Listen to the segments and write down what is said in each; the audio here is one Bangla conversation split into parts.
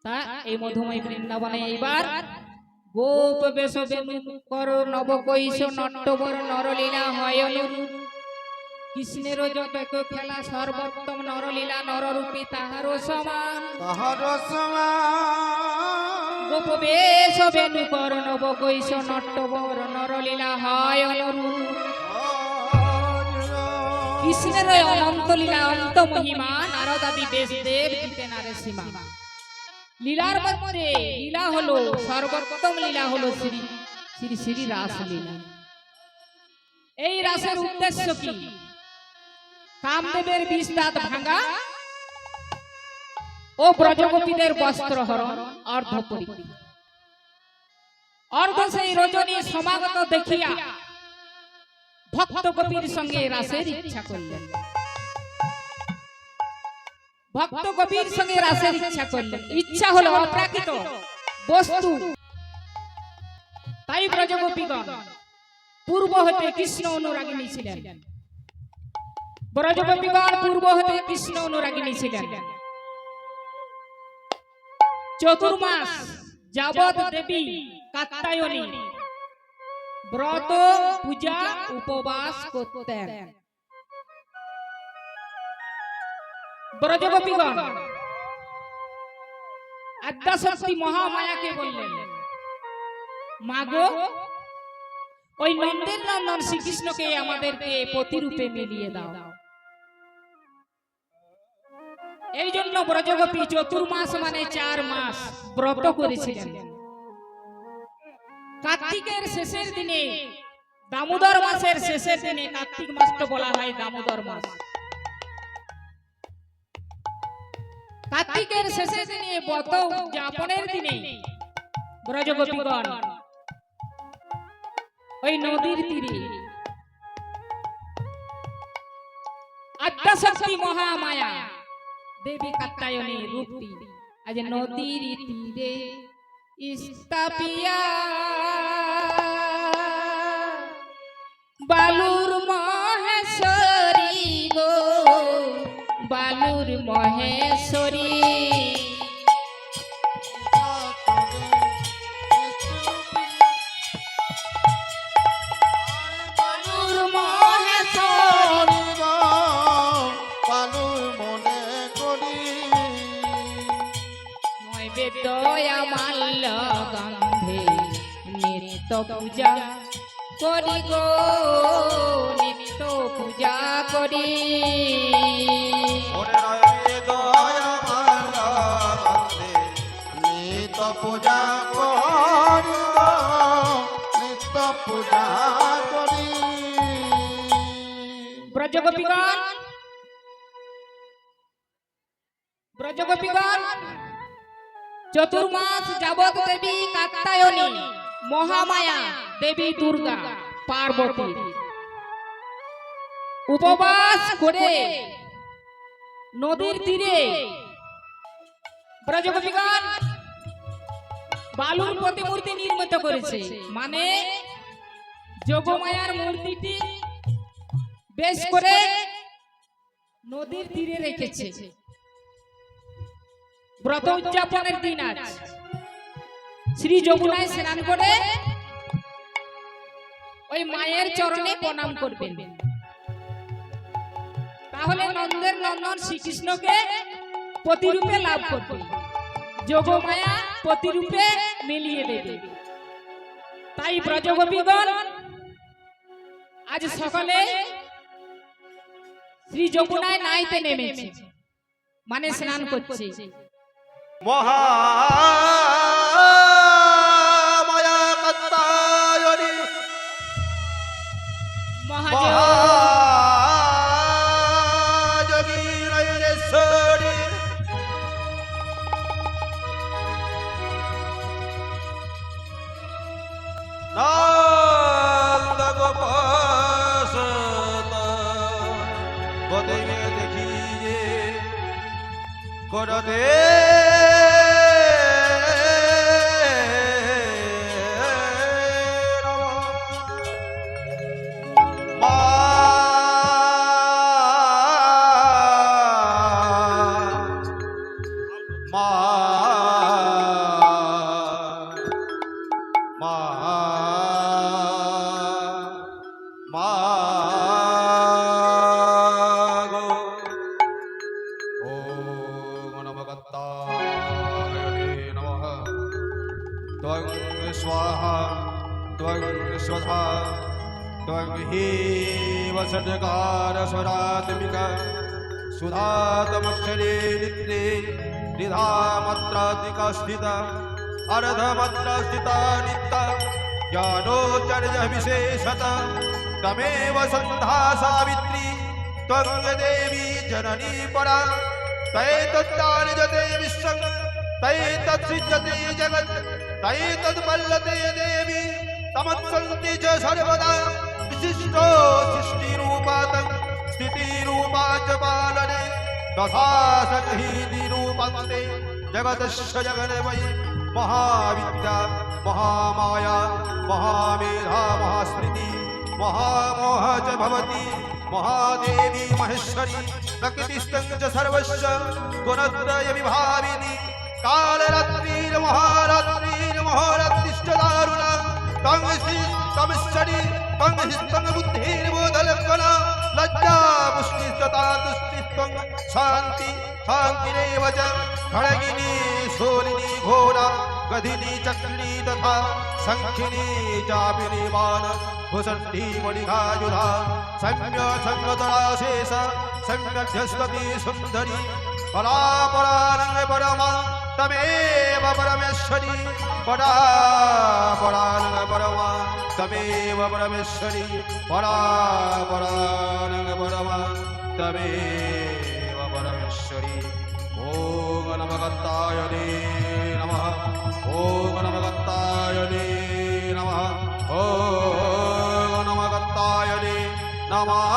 তা এই মধুময় বৃন্দাবনে এইবার গোপ বেশ বেনু কর নবকৈশ নট্টবর নরলীলা হয় কৃষ্ণের যত খেলা সর্বোত্তম নরলীলা নররূপী তাহারও সমান গোপ বেশ বেনু কর নবকৈশ নট্টবর নরলীলা হয় অনুরূপ কৃষ্ণের অনন্ত লীলা অন্ত মহিমা নারদাদি বেশ দেব দিতে নারে সীমা লীলার মধ্যে লীলা হলো সর্বোত্তম লীলা হলো শ্রী শ্রী শ্রী রাস লীলা। এই রাসের উদ্দেশ্য কি? কামদেবের বিষ দাঁত ভাঙা ও ব্রজগোপীদের বস্ত্র হরণ অর্ধ পরিপূর্ণ অর্ধ সেই রজনী সমাগত দেখিয়া ভক্ত গোপীর সঙ্গে রাসের ইচ্ছা করলেন। ভক্ত গোপীর সঙ্গে রাসের ইচ্ছা করলেন। ইচ্ছা হলো অপ্রাকৃত বস্তু। তাই ব্রজগোপীগণ পূর্ব হতে কৃষ্ণ অনুরাগিনী ছিলেন। ব্রজগোপীগণ পূর্ব হতে কৃষ্ণ অনুরাগিনী ছিলেন। চতুর্মাস যাবৎ দেবী কাত্যায়নী ব্রত পূজা উপবাস করতেন। ব্রজগোপীগণ আদ্যাশক্তি মহামায়াকে বললেন, মাগো ওই নন্দের নন্দন শ্রীকৃষ্ণকে আমাদেরকে প্রতিরূপে মিলিয়ে দাও। এই জন্য ব্রজগোপী চতুর্মাস মানে 4 মাস ব্রত করেছিলেন। কার্তিকের শেষের দিনে দামোদর মাসের শেষের দিনে কার্তিক মাসকে বলা হয় দামোদর মাস। কার্তিকের শেষের দিনে ব্রত উদযাপনের দিনে ব্রজগোপীগণ ওই নদীর তীরে আদ্যাশক্তি মহামায়া দেবী কাত্যায়নী রূপটি আজ নদীর তীরে স্থাপিয়া বালুর মহেশ্বরী গো বালুর মহেশ্বরী দয়া মাল্য গন্ধে নিত্য পূজা করি গো নিত্য পূজা করি দয়া মাল্য গন্ধে নিত্য পূজা করি গো নিত্য পূজা করি। ব্রজগোপীগণ চতুর্মাস যাবৎ দেবী কাত্যায়নী মহামায়া দেবী দুর্গা পার্বতী উপবাস করে নদীর তীরে ব্রজগোপীগণ বালুর প্রতিমূর্তি নির্মিত করেছে। মানে যোগমায়ার মূর্তিটি বেশ করে নদীর তীরে রেখেছে। ব্রত উদযাপনের দিন আজ শ্রী যমুনায় স্নান করে ওই মায়ের চরণে প্রণাম করবেন। তাহলে নন্দের নন্দন শ্রীকৃষ্ণকে প্রতিরূপে লাভ করবে, যোগমায়া প্রতিরূপে মিলিয়ে দেবে। তাই ব্রজগোপীগণ আজ সকালে শ্রী যমুনায় নাইতে নেমেছে, মানে স্নান করছে। মহামায়া কাত্যায়নী মহাযোগী নয়নেশ্বরী নন্দ গোপসত বদনে দেখিয়ে করদে মা त्वं स्वाहा त्वं स्वधा त्वं हि वसटकारस्वरात्मिका सुधातमक्षरे नित्ये निधामत्राधिका स्थिता अर्धमत्रा स्थिता नित्या ज्ञानोच्चर्य विशेषता तमेव सन्धा सावित्री त्वं देवी जननी परा तैतत्तानिजते विश्वं तैतत्सृज्यते जगत् तैतद्मल्लते देवी तमत्सन्ति च सर्वदा विशिष्टो सृष्टिरूपातं स्थितिरूपा च पालने तथा सन्निधिरूपन्ते जगतस्य जगन्मयी महाविद्या महामाया महामेधा महास्मृति महामोह च भवति महादेवी महेश्वरी प्रकृतिस्थं च सर्वस्य गुणत्रय विभाविनी कालरात्रिर्महारात्रिर्महोरात्रिश्च दारुणा तं स्तमश्चरी तं हिस्तं बुद्धिर्बोधलक्षणा लज्जा पुष्टिस्तथा तुष्टिस्त्वं शान्ति शान्तिरेव च खड्गिनी शूलिनी घोरा गधिनी चक्रिणी तथा शङ्खिनी चापिनी बाण भुषण्डी मणिघायुधा सम्य सम्यतराशेष सम्यध्यस्वती सुन्दरी परापरानंग परमा तमेव परमेश्वरी परापरानंग परमा तमेव परमेश्वरी परापरानंग परमा तमेव परमेश्वरी ओम नमः नमः ओम नमः नमः ओम नमः नमः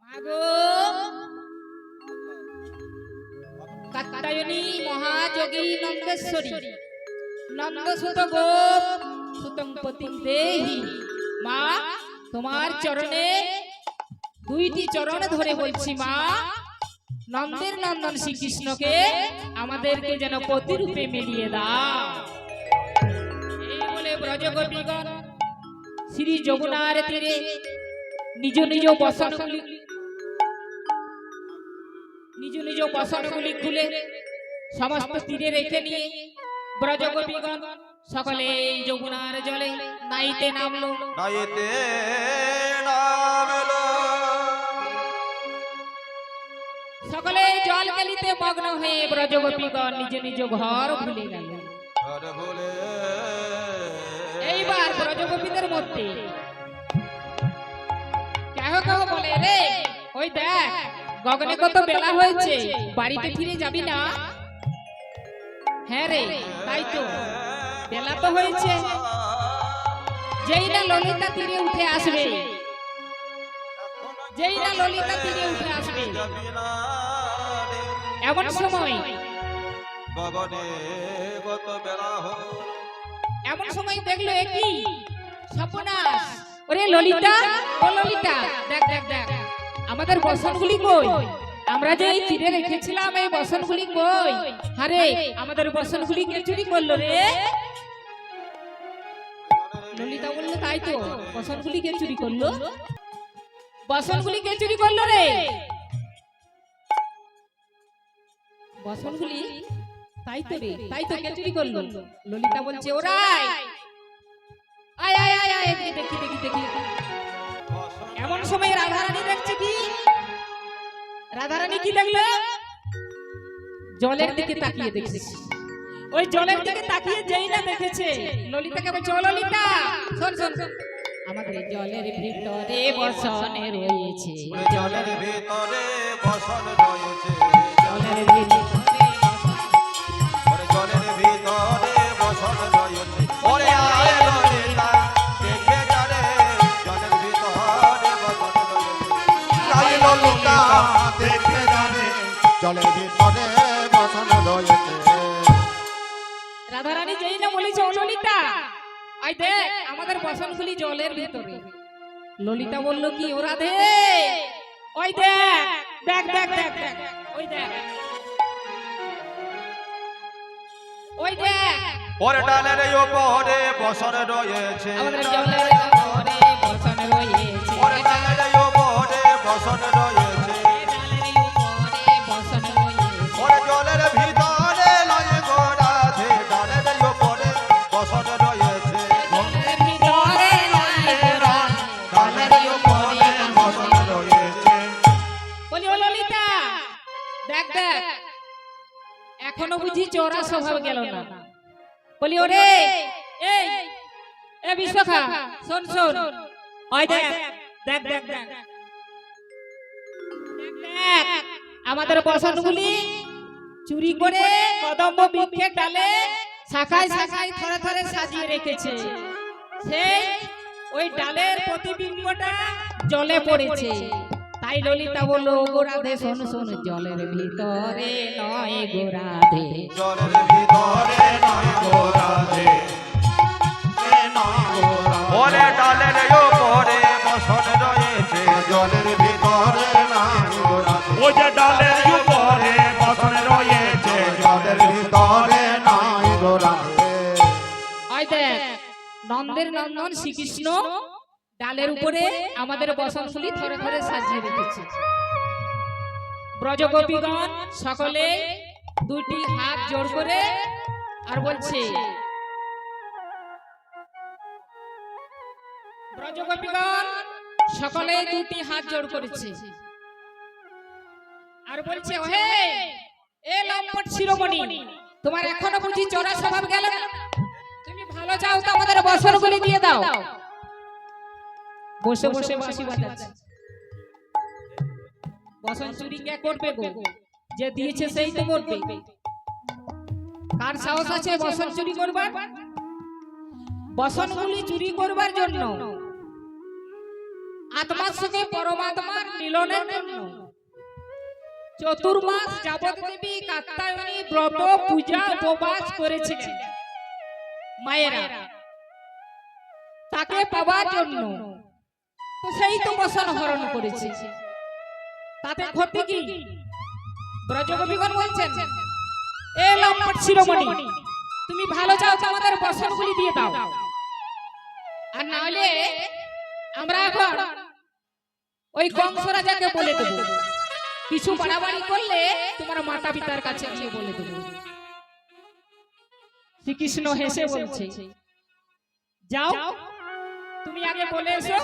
মাগো কাত্যায়নী মহাযোগী নন্দেশ্বরী নন্দসুত গোপ সুতং পতিং দেহি মা তোমার চরণে দুইটি চরণ ধরে বলছি মা নন্দের নন্দন শ্রীকৃষ্ণকে আমাদেরকে যেন পতি রূপে মিলিয়ে দাও। এই বলে ব্রজগোপীগণ শ্রী যমুনার তীরে নিজ নিজ বসনগুলি খুলে সমস্ত তীরে রেখে নিয়ে ব্রজগোপীগণ সকলে এই যমুনার জলে নাইতে নামলো। নাইতে নামলো সকলে জল গেলিতে মগ্ন হয়ে ব্রজগোপীগণ নিজ নিজ ঘর ভুলে গেল। ঘর ভুলে এইবার ব্রজগোপীদের মধ্যে কেহ কেহ বলে রে ওই দেখ গগনে কত বেলা হয়েছে বাড়িতে ফিরে যাবি না? হ্যাঁ রে তাই তো বেলা তো হয়েছে। যেই না ললিতা তীরে উঠে আসবে এমন সময় গগনে কত বেলা হল এমন সময় দেখলো একই সর্বনাশ। ওরে ললিতা ও ললিতা দেখ দেখ দেখ আমাদের বসনগুলি কই? আমরা যে এই তীরে রেখেছিলাম এই বসনগুলি কই? আরে আমাদের বসনগুলি কে চুরি করলো রে? ললিতা বলল তাই তো বসনগুলি কে চুরি করলো? বসনগুলি কে চুরি করলো রে? বসনগুলি তাই তো রে তাই তো কে চুরি করলো? ললিতা বলছে ওরাই আয় আয় আয় আয় দেখি দেখি দেখি। এমন সময় রাধারানী দেখছে কি? রাধারানী কি দেখলো? জলের দিকে তাকিয়ে দেখছে। ওই জলের দিকে তাকিয়ে যেই না দেখেছে ললিতাকে বলছে ও ললিতা শোন শোন শোন আমাদের জলের ভিতরে বসনে রয়েছে। জলের ভিতরে বসন রয়েছে জলের ভিতরে জলের ভিতরে বসন রয়েছে। ওরে আয় ললিতা দেখে যারে জলের ভিতরে বসন রয়েছে। আয় ললিতা দেখে যারে জলের ভিতরে বসন রয়েছে। রাধারানী যেই না বলেছে ও ললিতা আই দেখ আমাদের বসনগুলি জলের ভিতরে। ললিতা বলল কি ওরা দে, ওই দেখ দেখ দেখ দেখ দেখ, ওই দেখ ওই দেখ ওরে ডালের উপরে বসন রয়েছে, আমাদের জলের উপরে বসন রয়েছে, ওরে ডালের উপরে বসন রয়েছে, ডালের উপরে বসন রয়েছে, ওরে জলের ভিতরে লয় গোরাধে, ডালের উপরে বসন রয়েছে, জলের ভিতরে নাই গোরা, ডালের উপরে বসন রয়েছে। বলি ও ললিতা দেখ দেখ এখনো বুঝি চোরা স্বভাব গেল না। বলি ওরে এই এ বিশ্বখা শোন শোন, ওই দেখ দেখ দেখ দেখ দেখ আমাদের বসনগুলি চুরি করে কদম্ব বৃক্ষের ডালে শাখায় শাখায় থরে থরে সাজিয়ে রেখেছে। সেই ওই ডালের প্রতিবিম্বটা জলে পড়েছে। তাই ললিতা বলল গোরাধে শোন শোন, জলের ভিতরে নয় গোরাধে, জলের ভিতরে নয় গোরাধে, ওরে ডালের উপরে বসন রয়েছে, জলের ভিতরে নয় গোরাধে, ও যে ডালের উপরে বসন রয়েছে, জলের ভিতরে নয় গোরাধে। ওই দেখ নন্দের নন্দন শ্রীকৃষ্ণ ডালের উপরে আমাদের বসনগুলি থরে থরে সাজিয়ে রেখেছে। ব্রজগোপীগণ সকলে দুটি হাত জোড় করে আর বলছে, ব্রজগোপীগণ সকলে দুটি হাত জোড় করেছে আর বলছে ওহে এ লম্পট শিরোমণি, তোমার এখনো বুঝি চোরা স্বভাব গেল না? তুমি ভালো চাও তো আমাদের বসনগুলি দিয়ে দাও। বসে বসে বাঁশি বাজাচ্ছে। বসন চুরি কে করবে গো? যে দিয়েছে সেই তো করবে। কার সাহস আছে বসন চুরি করবার? বসনগুলি চুরি করবার জন্য, আত্মার সঙ্গে পরমাত্মার মিলনের জন্য চতুর্মাস যাবৎ দেবী কাত্যায়নী ব্রত পূজা উপবাস করেছিলেন মায়েরা তাকে পাওয়ার জন্য। তো সেই তো বসন হরণ করেছে, তাতে ক্ষতি কি? ব্রজগোপীগণ বলছেন এ লম্পট শিরোমণি, তুমি ভালো চাও তো আমাদের বসনগুলি দিয়ে দাও, আর না হলে আমরা এখন ওই কংস রাজাকে বলে দেব, কিছু বাড়াবাড়ি করলে তোমার মাতা পিতার কাছে গিয়ে বলে দেব। শ্রীকৃষ্ণ হেসে বলছে যাও তুমি আগে বলে এসো,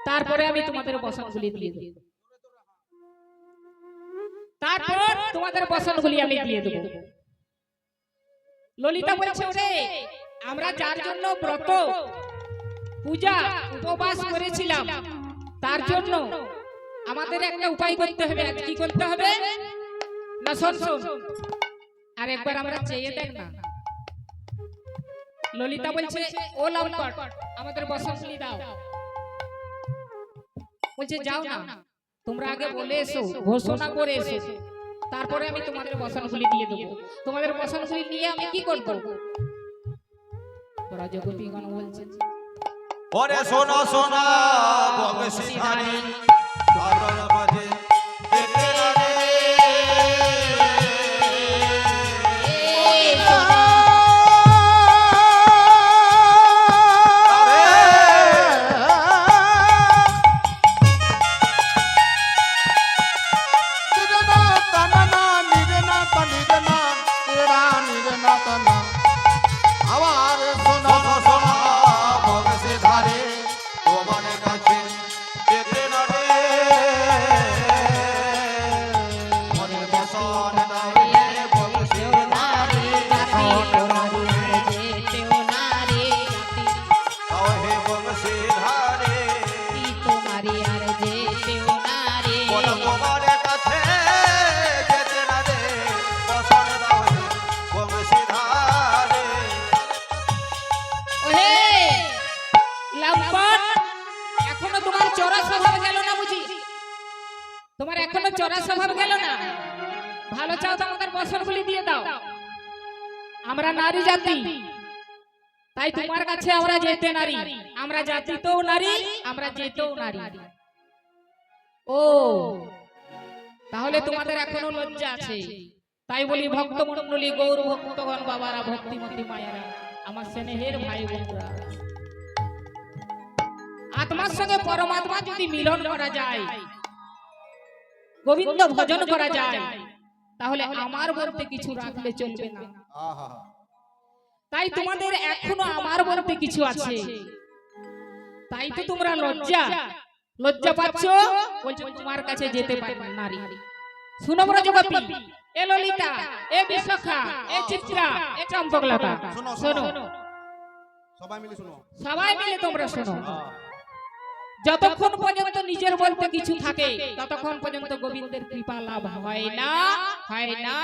তারপরে আমি তোমাদের বসনগুলি দিয়ে দেব, তারপর তোমাদের বসনগুলি আমি দিয়ে দেব। ললিতা বলছে ওরে আমরা যার জন্য ব্রত পূজা উপবাস করেছিলাম তার জন্য আমাদের একটা উপায় করতে হবে। আজ কি করতে হবে না শোন শোন, আর একবার আমরা চেয়ে দেখ না। ললিতা বলছে ও লম্পট আমাদের বসনগুলি দাও। বলছে যাও না তোমরা আগে বলে এসো, ঘোষণা করে এসো, তারপরে আমি তোমাদের বসনগুলি দিয়ে দেবো। তোমাদের বসনগুলি নিয়ে আমি কি করব? ব্রজগোপীগণ বলছেন ওরে সোনা সোনা বংশীধারী আরর মাঝে দেখতে না রে, আমার সোনা সোনা বংশীধারী তোমার কাছে দেখতে না রে, মনে বসন দাও রে বংশীধারী, দাও হে বংশীধারী, বল তোমার কাছে যেতে না রে, বসন দাও হে বংশীধারী। ওহে লম্পট, এখনো তোমার চোরা স্বভাব গেল না বুঝি? তোমার এখনো চোরা স্বভাব গেল না? ভালো চাও তো আমাদের বসনগুলি দিয়ে দাও। আমরা নারী জাতি, তাই তোমার কাছে আমরা যেতে নারী, আমরা জাতিতেও নারী, আমরা যেতেও নারী। ও তাহলে তোমাদের এখনো লজ্জা আছে। তাই বলি ভক্তমণ্ডলী, গৌর ভক্তগণ, বাবারা, ভক্তিমতী মায়েরা, আমার স্নেহের ভাই বোনরা, আত্মার সঙ্গে পরমাত্মা যদি মিলন করা যায়, গোবিন্দ ভজন করা যায়, তাহলে আমার বলতে কিছু রাখলে চলবে না। আহা তাই তোমাদের এখনো আমার বলতে কিছু আছে। তাই তো তোমরা লজ্জা পাচ্ছ, বলছো তোমার কাছে যেতে পারি না নারী। শুনো ব্রজগোপী, এ ললিতা, এ বিশাখা, এ চিত্রা, এ চম্পকলতা, শোনো, শোনো, সবাই মিলে শুনো। সবাই মিলে তোমরা শোনো। যতক্ষণ পর্যন্ত নিজের বলতে কিছু থাকে, ততক্ষণ পর্যন্ত গোবিন্দের কৃপা লাভ হয় না, হয় না,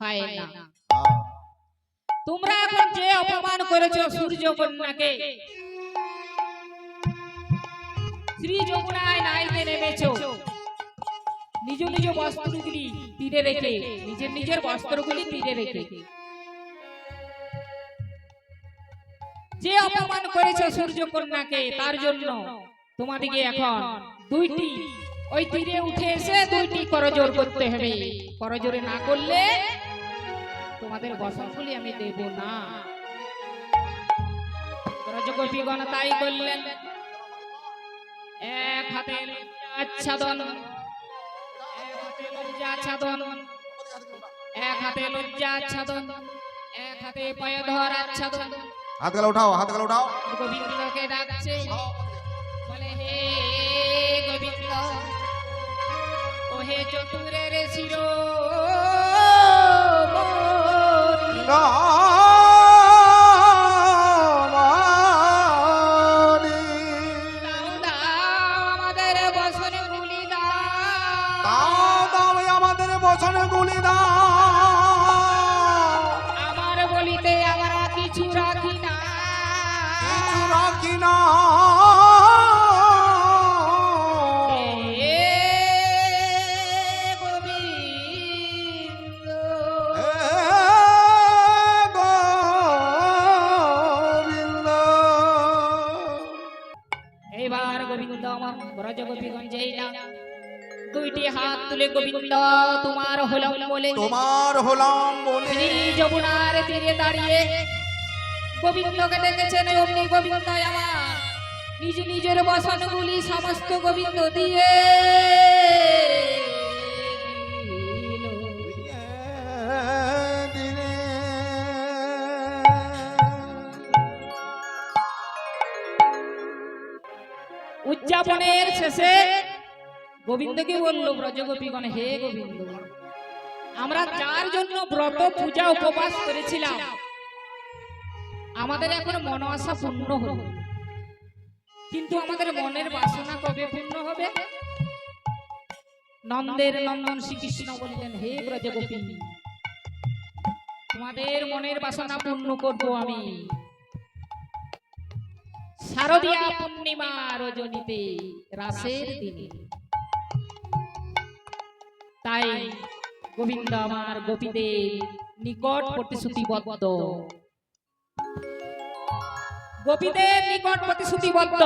হয় না। তোমরা এখন যে অপমান করেছো সূর্য কন্যাকে, শ্রী যমুনায় নাইতে নেমেছো, নিজ নিজ বস্ত্রগুলি তীরে রেখে, নিজের বস্ত্রগুলি তীরে রেখে যে অপমান করেছো সূর্য কন্যাকে, তার জন্য তোমাদেরকে এখন দুইটি ওই তীরে উঠে এসে দুইটি করজোর করতে হবে। করজোরে না করলে তোমাদের বসনগুলি আমি দেব না। ব্রজগোপীগণ তাই করলেন। এক হাতে আচ্ছাদন, এক হাতে লজ্জা আচ্ছাদন, এক হাতে পায়ধর আচ্ছাদন। হাত গলা উঠাও, হাত গলা উঠাও। গোবিন্দকে ডাকছে, বলে হে গোবিন্দ, ও হে চতুরের শিরো আমাদের বসন গুলি আমাদের বচন গুলি দাও। আমার বলিতে আমরা কিছু রাখি না, কিছু রাখি না। হে গোবিন্দ। গোবিন্দ এবার গোবিন্দ আমার ব্রজগোপীগণ যেই না দুইটি হাত তুলে গোবিন্দ তোমার হলাম বলে, তোমার হলাম বলে শ্রী যমুনার তীরে দাঁড়িয়ে গোবিন্দকে ডেকেছেন। অমনি গোবিন্দ আমার নিজের বসনগুলি সমস্ত গোবিন্দ দিয়ে দিল। দিনে উদযাপনের শেষে গোবিন্দকে বলল ব্রজগোপীগণ, হে গোবিন্দ, আমরা যার জন্য ব্রত পূজা উপবাস করেছিলাম, আমাদের এখন মন আশা পূর্ণ হলো, কিন্তু আমাদের মনের বাসনা কবে পূর্ণ হবে? নন্দের নন্দন শ্রীকৃষ্ণ বললেন, হে ব্রজগোপী, তোমাদের মনের বাসনা পূর্ণ করব আমি শারদীয়া পূর্ণিমা রজনীতে, রাসের দিনে। তাই গোবিন্দ আমার গোপীদের নিকট প্রতিশ্রুতিবদ্ধ, গোপীদের নিকট প্রতিশ্রুতিবদ্ধ